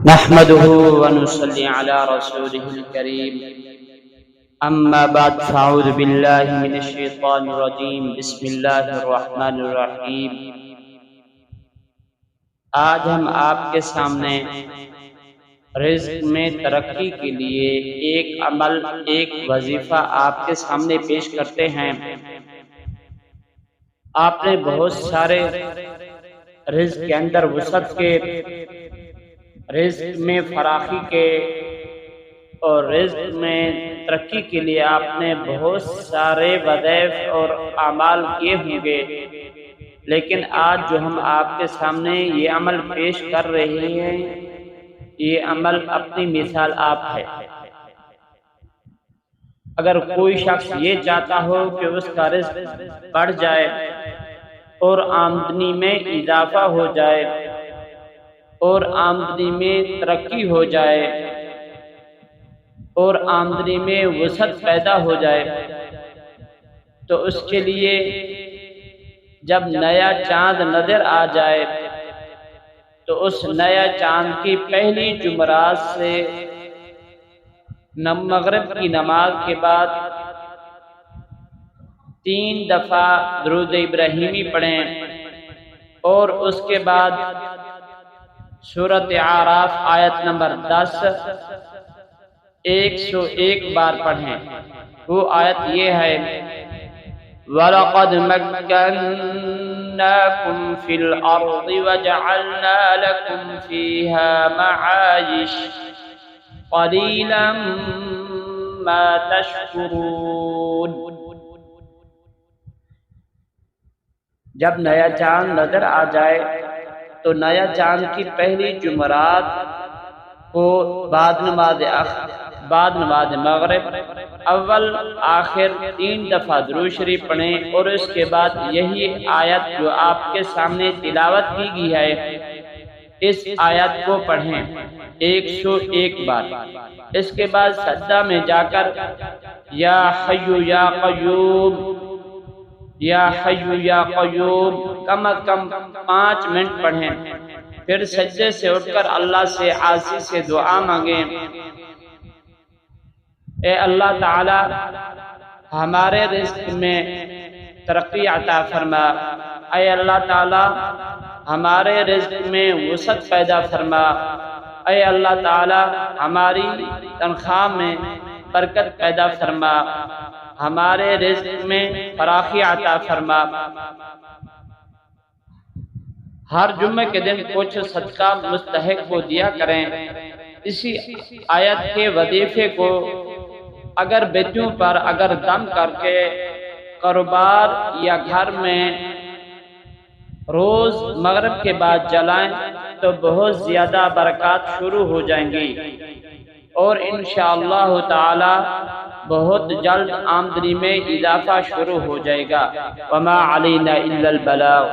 نحمده ونصلي على رسوله الكريم اما بعد فاعوذ بالله من الشيطان الرجيم بسم الله الرحمن الرحیم۔ آج ہم آپ کے سامنے رزق میں ترقی کے لیے ایک عمل، ایک وظیفہ آپ کے سامنے پیش کرتے ہیں۔ آپ نے بہت سارے رزق کے اندر وسعت کے، رزق میں فراخی کے اور رزق میں ترقی کے لیے آپ نے بہت سارے وظائف اور اعمال کیے ہوں گے، لیکن آج جو ہم آپ کے سامنے یہ عمل پیش کر رہے ہیں، یہ عمل اپنی مثال آپ ہے۔ اگر کوئی شخص یہ چاہتا ہو کہ اس کا رزق بڑھ جائے اور آمدنی میں اضافہ ہو جائے اور آمدنی میں ترقی ہو جائے اور آمدنی میں وسعت پیدا ہو جائے، تو اس کے لیے جب نیا چاند نظر آ جائے تو اس نیا چاند کی پہلی جمعرات سے مغرب کی نماز کے بعد 3 دفعہ درود ابراہیمی پڑھیں اور اس کے بعد سورۃ اعراف آیت نمبر 10 101 بار پڑھیں۔ وہ آیت یہ ہے: وَلَقَدْ مَكَّنَّاكُمْ فِي الْأَرْضِ وَجَعَلْنَا لَكُمْ فِيهَا مَعَايِشَ قَلِيلًا مَا تَشْكُرُونَ۔ جب نیا چاند نظر آ جائے تو نیا چاند کی پہلی جمعرات کو بعد نماز مغرب اول آخر 3 دفعہ درود شریف پڑھیں اور اس کے بعد یہی آیت جو آپ کے سامنے تلاوت کی گئی ہے، اس آیت کو پڑھیں 101 بار۔ اس کے بعد سجدہ میں جا کر یا حی یا قیوم، یا حی یا قیوم کم از کم 5 منٹ پڑھیں۔ پھر سجدے سے اٹھ کر اللہ سے عاجزی سے دعا مانگیں: اے اللہ تعالی ہمارے رزق میں ترقی عطا فرما، اے اللہ تعالی ہمارے رزق میں وسعت پیدا فرما، اے اللہ تعالی ہماری تنخواہ میں برکت پیدا فرما، ہمارے رزق میں فراخی عطا فرما۔ ہر جمعے کے دن کچھ صدقہ مستحق کو دیا کریں۔ اسی آیت کے وظیفے کو اگر بیٹوں پر اگر دم کر کے کاروبار یا گھر میں روز مغرب کے بعد جلائیں تو بہت زیادہ برکات شروع ہو جائیں گی اور انشاءاللہ تعالی بہت جلد آمدنی میں اضافہ شروع ہو جائے گا۔ وما علینا الا البلاغ۔